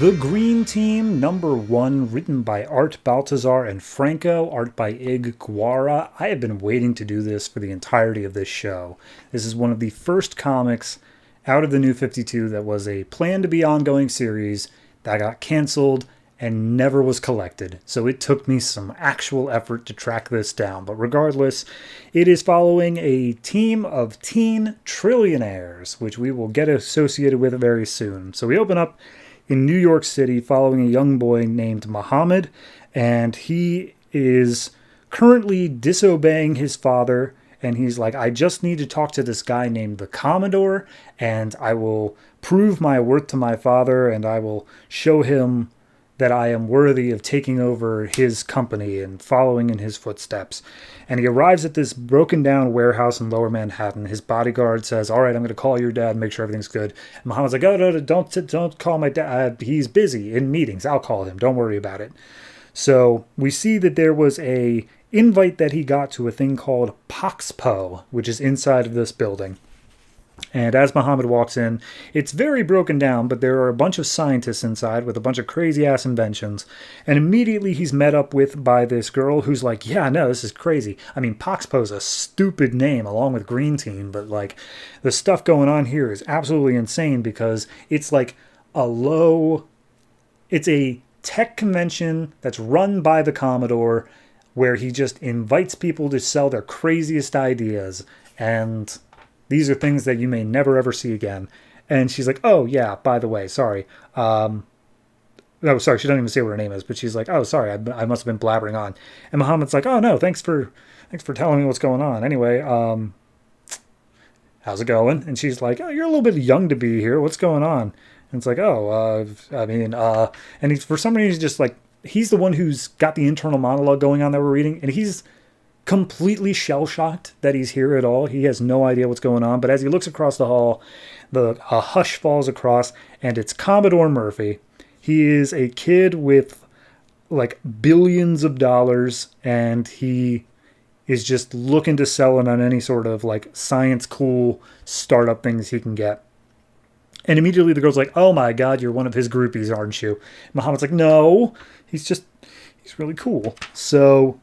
The Green Team #1, written by Art Baltazar and Franco, art by Ig Guara. I have been waiting to do this for the entirety of this show. This is one of the first comics out of the New 52 that was a planned to be ongoing series that got canceled and never was collected. So it took me some actual effort to track this down. But regardless, it is following a team of teen trillionaires, which we will get associated with very soon. So we open up in New York City following a young boy named Muhammad, and he is currently disobeying his father, and he's like, I just need to talk to this guy named the Commodore, and I will prove my worth to my father, and I will show him that I am worthy of taking over his company and following in his footsteps. And he arrives at this broken down warehouse in Lower Manhattan. His bodyguard says, all right, I'm going to call your dad and make sure everything's good. And Muhammad's like, oh, no, don't call my dad. He's busy in meetings. I'll call him. Don't worry about it. So we see that there was a invite that he got to a thing called Poxpo, which is inside of this building. And as Muhammad walks in, it's very broken down, but there are a bunch of scientists inside with a bunch of crazy-ass inventions. And immediately he's met up with by this girl who's like, yeah, no, this is crazy. I mean, Poxpo's a stupid name along with Green Team, but like the stuff going on here is absolutely insane because it's like it's a tech convention that's run by the Commodore where he just invites people to sell their craziest ideas. And these are things that you may never, ever see again. And she's like, oh, yeah, by the way, sorry. No, sorry, she doesn't even say what her name is, but she's like, oh, sorry, I must have been blabbering on. And Muhammad's like, oh, no, thanks for telling me what's going on. Anyway, how's it going? And she's like, oh, you're a little bit young to be here. What's going on? And it's like, and for some reason, he's just like, he's the one who's got the internal monologue going on that we're reading, and he's completely shell-shocked that he's here at all. He has no idea what's going on. But as he looks across the hall, a hush falls across, and it's Commodore Murphy. He is a kid with like billions of dollars, and he is just looking to sell it on any sort of like science cool startup things he can get. And immediately the girl's like, oh my God, you're one of his groupies, aren't you? And Muhammad's like, no, he's really cool. So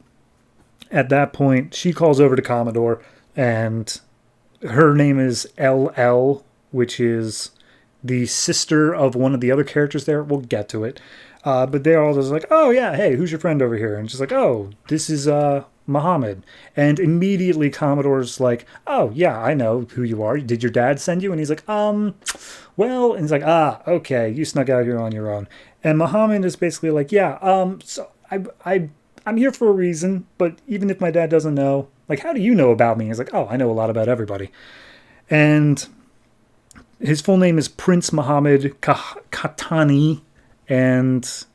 at that point, she calls over to Commodore, and her name is LL, which is the sister of one of the other characters there. We'll get to it. But they're all just like, oh, yeah, hey, who's your friend over here? And she's like, oh, this is Muhammad. And immediately Commodore's like, oh, yeah, I know who you are. Did your dad send you? And he's like, well, and he's like, okay, you snuck out here on your own. And Muhammad is basically like, yeah, so I'm here for a reason, but even if my dad doesn't know, like, how do you know about me? He's like, oh, I know a lot about everybody. And his full name is Prince Muhammad Katani, and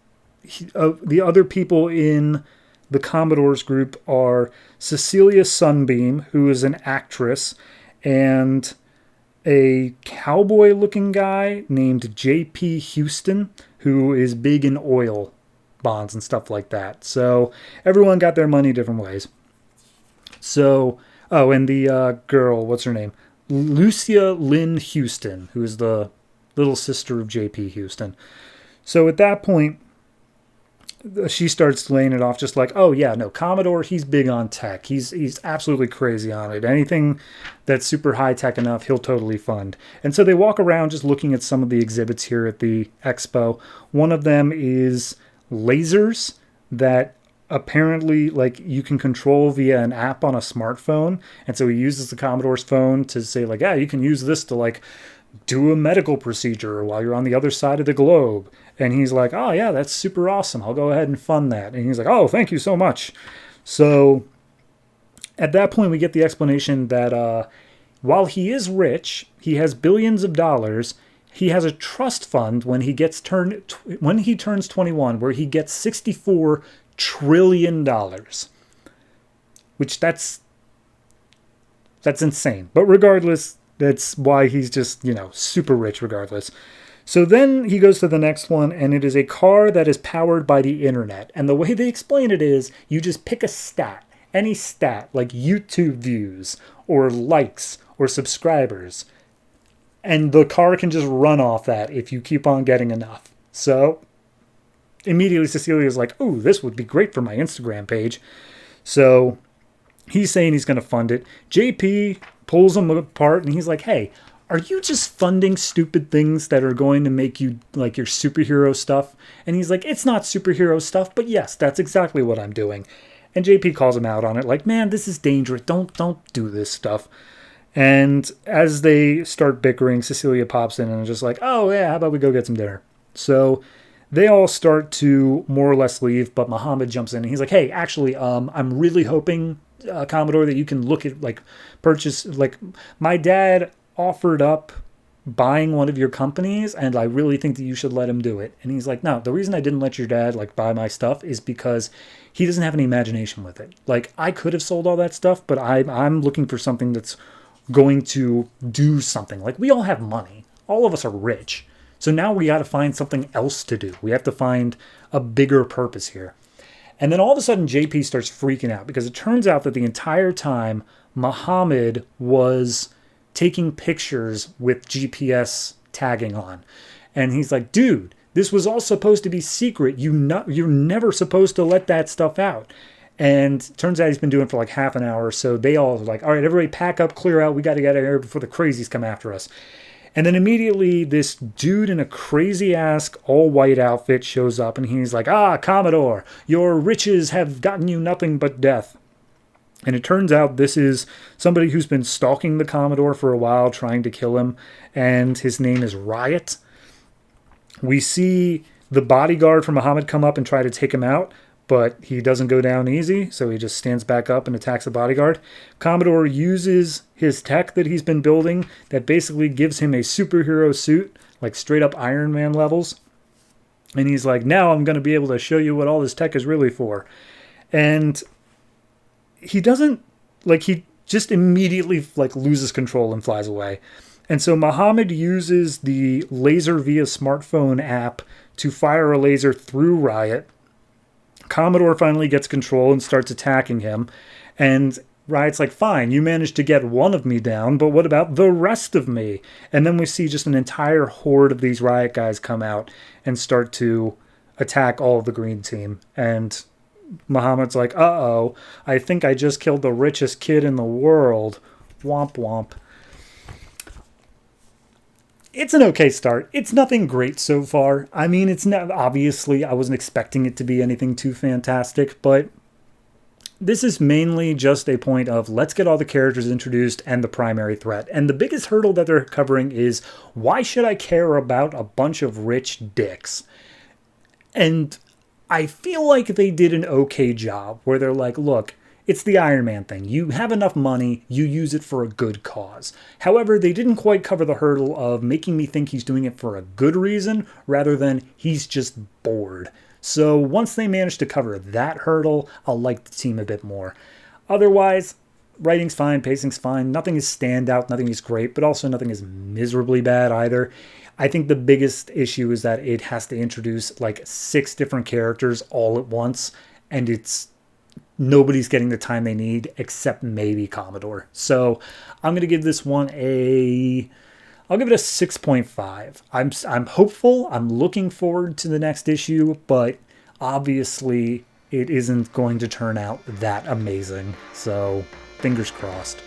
the other people in the Commodore's group are Cecilia Sunbeam, who is an actress, and a cowboy-looking guy named J.P. Houston, who is big in oil bonds and stuff like that. So everyone got their money different ways. So, and the girl, what's her name? Lucia Lynn Houston, who is the little sister of J.P. Houston. So at that point, she starts laying it off just like, oh yeah, no, Commodore, he's big on tech. He's absolutely crazy on it. Anything that's super high tech enough, he'll totally fund. And so they walk around just looking at some of the exhibits here at the expo. One of them is lasers that apparently like you can control via an app on a smartphone. And so he uses the Commodore's phone to say like, yeah, you can use this to like do a medical procedure while you're on the other side of the globe. And he's like, oh yeah, that's super awesome. I'll go ahead and fund that. And he's like, oh, thank you so much. So at that point, we get the explanation that while he is rich, he has billions of dollars. He has a trust fund when he turns 21, where he gets $64 trillion, which that's insane. But regardless, that's why he's just, super rich regardless. So then he goes to the next one, and it is a car that is powered by the internet. And the way they explain it is you just pick a stat, any stat, like YouTube views or likes or subscribers, and the car can just run off that if you keep on getting enough. So immediately Cecilia's like, "Ooh, this would be great for my Instagram page." So he's saying he's going to fund it. JP pulls him apart and he's like, "Hey, are you just funding stupid things that are going to make you like your superhero stuff?" And he's like, "It's not superhero stuff, but yes, that's exactly what I'm doing." And JP calls him out on it, like, "Man, this is dangerous. Don't do this stuff." And as they start bickering, Cecilia pops in and is just like, "Oh yeah, how about we go get some dinner?" So they all start to more or less leave, but Muhammad jumps in and he's like, "Hey, actually, I'm really hoping, Commodore, that you can look at like purchase, like my dad offered up buying one of your companies and I really think that you should let him do it." And he's like, "No, the reason I didn't let your dad like buy my stuff is because he doesn't have any imagination with it. Like I could have sold all that stuff, but I'm looking for something that's going to do something. Like we all have money. All of us are rich. So now we got to find something else to do. We have to find a bigger purpose here." And then all of a sudden, JP starts freaking out because it turns out that the entire time, Muhammad was taking pictures with GPS tagging on. And he's like, "Dude, this was all supposed to be secret. You're never supposed to let that stuff out." And turns out he's been doing it for like half an hour. So they all are like, "All right, everybody pack up, clear out. We got to get out of here before the crazies come after us." And then immediately this dude in a crazy ass all white outfit shows up and he's like, "Ah, Commodore, your riches have gotten you nothing but death." And it turns out this is somebody who's been stalking the Commodore for a while, trying to kill him. And his name is Riot. We see the bodyguard from Muhammad come up and try to take him out, but he doesn't go down easy, so he just stands back up and attacks the bodyguard. Commodore uses his tech that he's been building that basically gives him a superhero suit, like straight up Iron Man levels. And he's like, "Now I'm going to be able to show you what all this tech is really for." And he doesn't, like, he just immediately like loses control and flies away. And so Muhammad uses the laser via smartphone app to fire a laser through Riot. Commodore finally gets control and starts attacking him. And Riot's like, "Fine, you managed to get one of me down, but what about the rest of me?" And then we see just an entire horde of these Riot guys come out and start to attack all of the green team. And Muhammad's like, "Uh-oh, I think I just killed the richest kid in the world. Womp womp." It's an okay start. It's nothing great so far. I mean, it's not, obviously, I wasn't expecting it to be anything too fantastic, but this is mainly just a point of let's get all the characters introduced and the primary threat. And the biggest hurdle that they're covering is, why should I care about a bunch of rich dicks? And I feel like they did an okay job where they're like, look, it's the Iron Man thing. You have enough money, you use it for a good cause. However, they didn't quite cover the hurdle of making me think he's doing it for a good reason rather than he's just bored. So once they manage to cover that hurdle, I'll like the team a bit more. Otherwise, writing's fine, pacing's fine. Nothing is standout, nothing is great, but also nothing is miserably bad either. I think the biggest issue is that it has to introduce like 6 different characters all at once, and nobody's getting the time they need except maybe Commodore. So I'm going to give this one I'll give it a 6.5. I'm hopeful. I'm looking forward to the next issue, but obviously it isn't going to turn out that amazing. So fingers crossed.